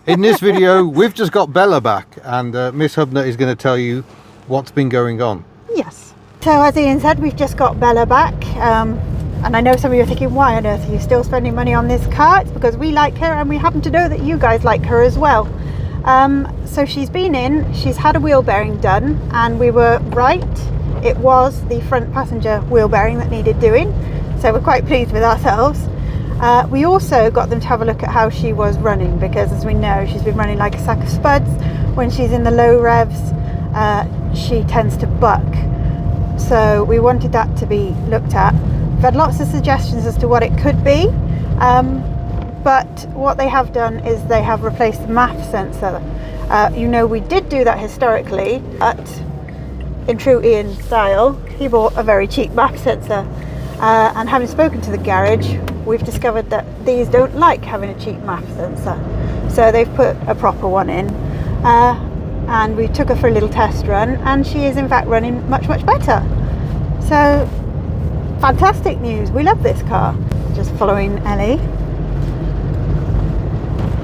In this video, we've just got Bella back, and Miss Hubner is going to tell you what's been going on. Yes. So as Ian said, we've just got Bella back. And I know some of you are thinking, why on earth are you still spending money on this car? It's because we like her and we happen to know that you guys like her as well. So she's been in, she's had a wheel bearing done, and we were right. It was the front passenger wheel bearing that needed doing. So we're quite pleased with ourselves. We also got them to have a look at how she was running, because as we know, she's been running like a sack of spuds. When she's in the low revs, she tends to buck. So we wanted that to be looked at. We've had lots of suggestions as to what it could be, but what they have done is they have replaced the MAF sensor. You know, we did do that historically, but in true Ian style, he bought a very cheap MAF sensor. And having spoken to the garage, we've discovered that these don't like having a cheap MAF sensor. So they've put a proper one in. And we took her for a little test run, and she is in fact running much better. So fantastic news, we love this car. Just following Ellie.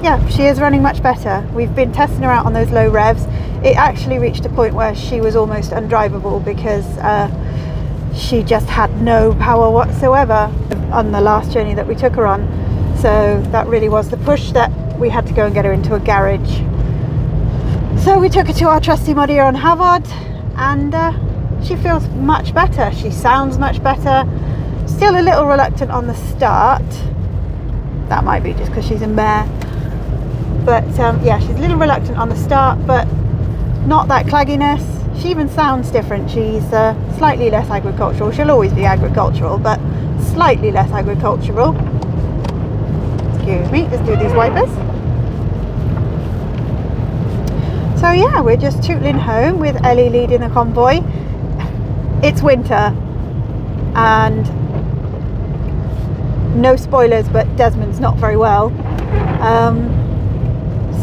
Yeah, she is running much better. We've been testing her out on those low revs. It actually reached a point where she was almost undrivable because she just had no power whatsoever on the last journey that we took her on. So that really was the push that we had to go and get her into a garage. So we took her to our trusty Modier on Havard, and she feels much better. She sounds much better. Still a little reluctant on the start. That might be just because she's a mare. But yeah, she's a little reluctant on the start, but not that clagginess. She even sounds different. She's slightly less agricultural. She'll always be agricultural, but slightly less agricultural. Excuse me, let's do these wipers. So yeah, we're just tootling home with Ellie leading the convoy. It's winter, and no spoilers, but Desmond's not very well.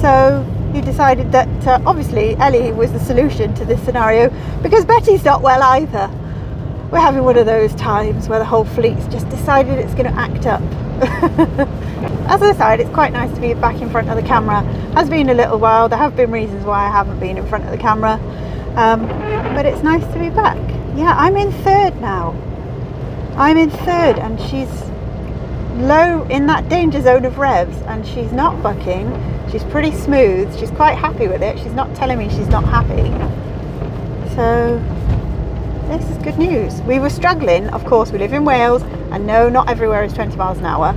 So he decided that obviously Ellie was the solution to this scenario, because Betty's not well either. We're having one of those times where the whole fleet's just decided it's going to act up. As I said, it's quite nice to be back in front of the camera. Has been a little while. There have been reasons why I haven't been in front of the camera, but it's nice to be back. Yeah, I'm in third now. I'm in third, and she's low in that danger zone of revs, and she's not bucking. She's pretty smooth. She's quite happy with it. She's not telling me she's not happy. So this is good news. We were struggling. Of course, we live in Wales, and no, not everywhere is 20 miles an hour.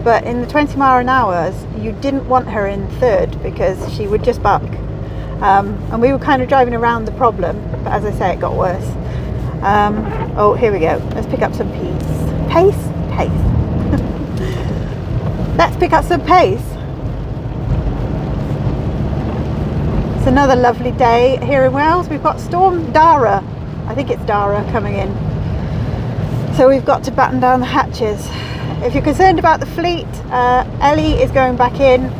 But in the 20 mile an hours, you didn't want her in third because she would just buck. And we were kind of driving around the problem, but as I say, it got worse. Oh, here we go. Let's pick up some pace. Pace. Let's pick up some pace. It's another lovely day here in Wales. We've got Storm Darragh. I think it's Darragh coming in. So we've got to batten down the hatches. If you're concerned about the fleet, Ellie is going back in,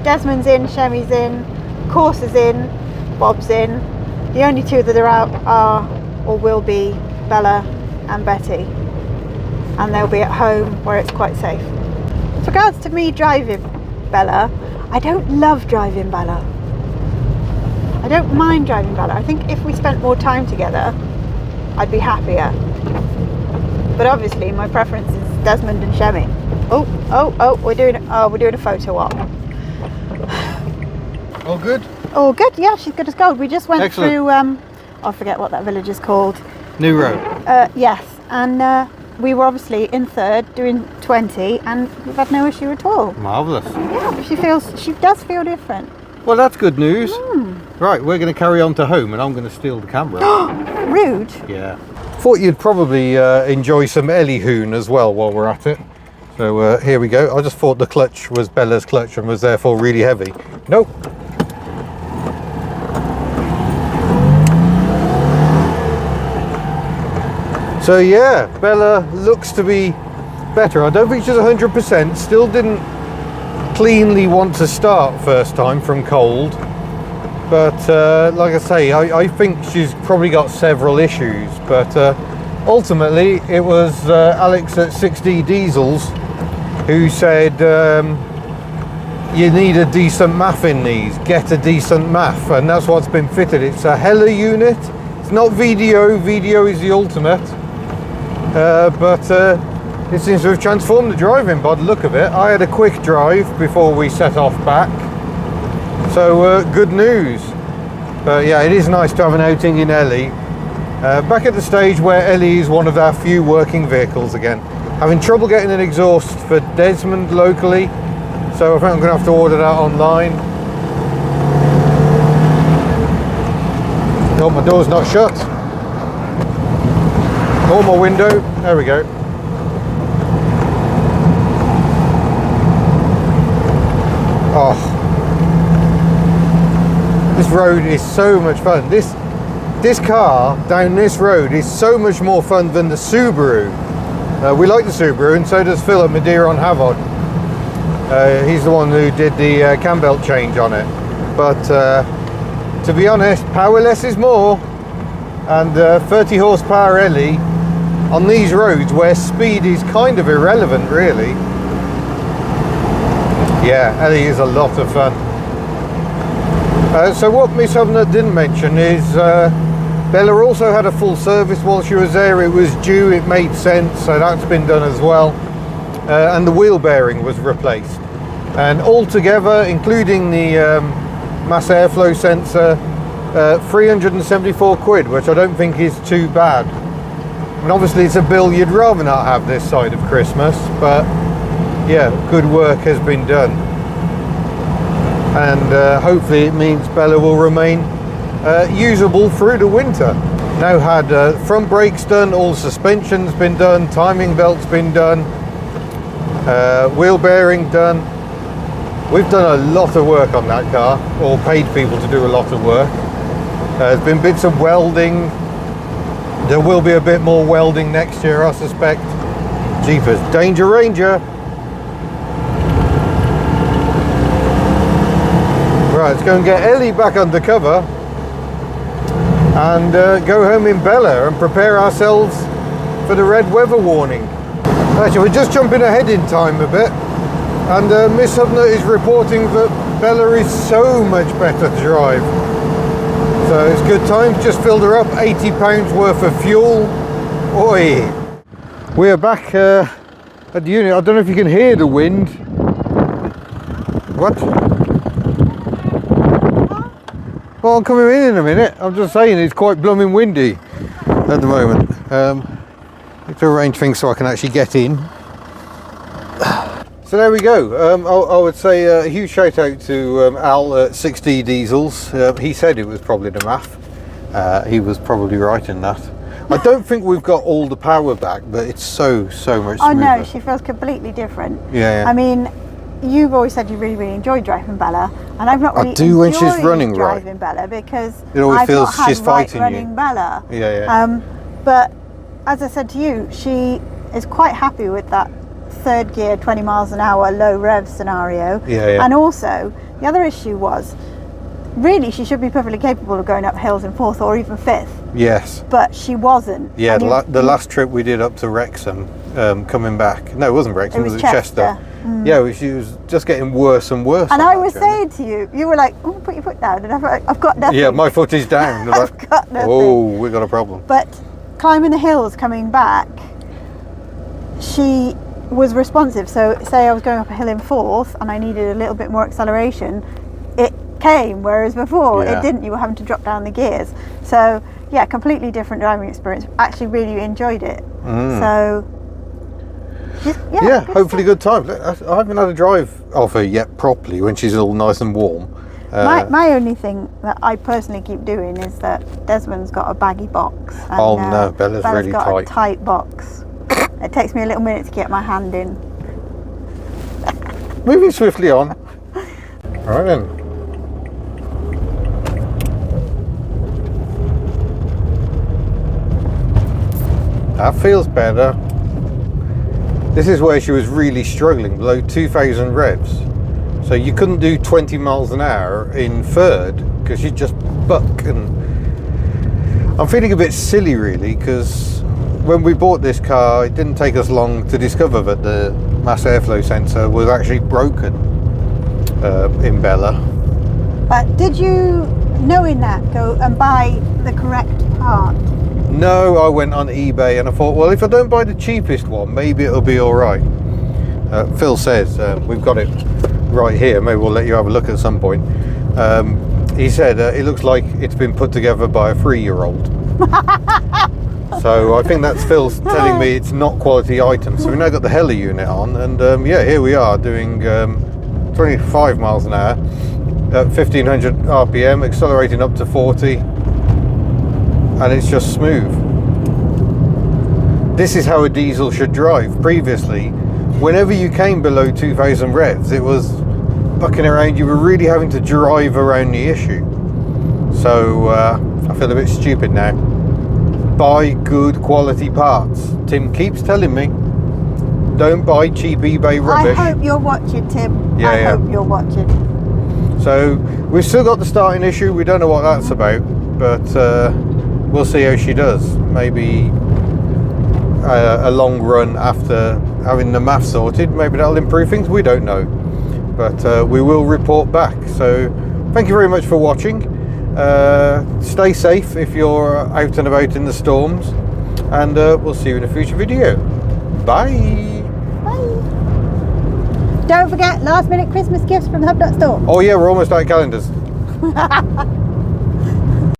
Desmond's in, Shemmy's in, Course is in, Bob's in. The only two that are out are, or will be, Bella and Betty. And they'll be at home where it's quite safe. With regards to me driving Bella, I don't love driving Bella. I don't mind driving Bella. I think if we spent more time together, I'd be happier. But obviously my preference is Desmond and Shemmy. Oh, we're doing a photo op. All good? All good, yeah, she's good as gold. We just went Excellent. through I forget what that village is called. New road. Yes, and we were obviously in third doing 20, and we've had no issue at all. Marvellous. Yeah, she does feel different. Well, that's good news. Right, we're going to carry on to home, and I'm going to steal the camera. Rude. Yeah. Thought you'd probably enjoy some Ellie hoon as well while we're at it. So here we go. I just thought the clutch was Bella's clutch and was therefore really heavy. Nope. So yeah, Bella looks to be better. I don't think she's 100%. Still didn't cleanly want to start first time from cold. But like I say, I think she's probably got several issues. But ultimately, it was Alex at 6D Diesels who said you need a decent MAF in these. Get a decent MAF, and that's what's been fitted. It's a Hella unit. It's not VDO. VDO is the ultimate, but it seems to have transformed the driving by the look of it. I had a quick drive before we set off back, so good news. But yeah, it is nice to have an outing in Ellie. Back at the stage where Ellie is one of our few working vehicles again. Having trouble getting an exhaust for Desmond locally, so I think I'm going to have to order that online. Oh, my door's not shut. Oh, my window. There we go. Oh, this road is so much fun. This car down this road is so much more fun than the Subaru. We like the Subaru, and so does Phil at Madeira on Havod. He's the one who did the cam belt change on it. But to be honest, powerless is more, and 30 horsepower Ellie on these roads where speed is kind of irrelevant really. Yeah, Ellie is a lot of fun. So what Miss Hubner didn't mention is Bella also had a full service while she was there. It was due, it made sense, so that's been done as well. And the wheel bearing was replaced. And altogether, including the mass airflow sensor, 374 quid, which I don't think is too bad. And obviously it's a bill you'd rather not have this side of Christmas, but yeah, good work has been done. And hopefully it means Bella will remain usable through the winter. Now had front brakes done, all suspension's been done, timing belt's been done, wheel bearing done. We've done a lot of work on that car, or paid people to do a lot of work. There's been bits of welding. There will be a bit more welding next year, I suspect. Jeepers, Danger Ranger. Right, let's go and get Ellie back under cover and go home in Bella and prepare ourselves for the red weather warning. Actually, we're just jumping ahead in time a bit, and Miss Hubner is reporting that Bella is so much better to drive. So it's good time. Just filled her up, £80 worth of fuel. Oi! We are back at the unit. I don't know if you can hear the wind. What? Well, I'm coming in a minute. I'm just saying it's quite blooming windy at the moment. Need to arrange things so I can actually get in. So there we go. I would say a huge shout out to Al at 6D Diesels. He said it was probably the MAF. He was probably right in that. I don't think we've got all the power back, but it's so much smoother. Oh no, she feels completely different. Yeah. I mean, you've always said you really enjoyed driving Bella, and I've not really I do when she's running driving Bella because it always I've feels not had she's fighting running you. Bella. Yeah. But as I said to you, she is quite happy with that third gear 20 miles an hour low rev scenario. Yeah. And also the other issue was really she should be perfectly capable of going up hills in fourth or even fifth. Yes. But she wasn't. Yeah, the last trip we did up to Wrexham, coming back. No, it wasn't Wrexham, it was at Chester. Yeah, she was just getting worse and worse. And I was saying to you, you were like, oh, put your foot down. And I've got nothing. Yeah, my foot is down. I've got nothing. Oh, we've got a problem. But climbing the hills coming back, she was responsive. So say I was going up a hill in fourth and I needed a little bit more acceleration, it came, whereas before it didn't. You were having to drop down the gears. So yeah, completely different driving experience. Actually really enjoyed it. So hopefully good time. I haven't had a drive off her yet properly when she's all nice and warm. My only thing that I personally keep doing is that Desmond's got a baggy box. And, oh no, Bella's really got tight. A tight box. It takes me a little minute to get my hand in. Moving swiftly on. Right then. That feels better. This is where she was really struggling, below 2,000 revs. So you couldn't do 20 miles an hour in third because you'd just buck. And I'm feeling a bit silly really, because when we bought this car, it didn't take us long to discover that the mass airflow sensor was actually broken. in Bella. But did you, knowing that, go and buy the correct part? No, I went on eBay and I thought, well, if I don't buy the cheapest one, maybe it'll be all right. Phil says, we've got it right here, maybe we'll let you have a look at some point. He said it looks like it's been put together by a 3-year-old. So I think that's Phil telling me it's not quality items. So we've now got the Heli unit on, and yeah, here we are doing 25 miles an hour at 1500 RPM, accelerating up to 40, and it's just smooth. This is how a diesel should drive. Previously, whenever you came below 2000 revs, it was bucking around. You were really having to drive around the issue. So I feel a bit stupid now. Buy good quality parts. Tim keeps telling me, don't buy cheap eBay rubbish. I hope you're watching, Tim. Yeah, I yeah. hope you're watching. So we've still got the starting issue. We don't know what that's about, but we'll see how she does. Maybe a long run after having the math sorted, maybe that'll improve things. We don't know, but we will report back. So thank you very much for watching. Stay safe if you're out and about in the storms, and we'll see you in a future video. Bye. Don't forget, last minute Christmas gifts from Hub.store. Oh yeah, we're almost out of calendars.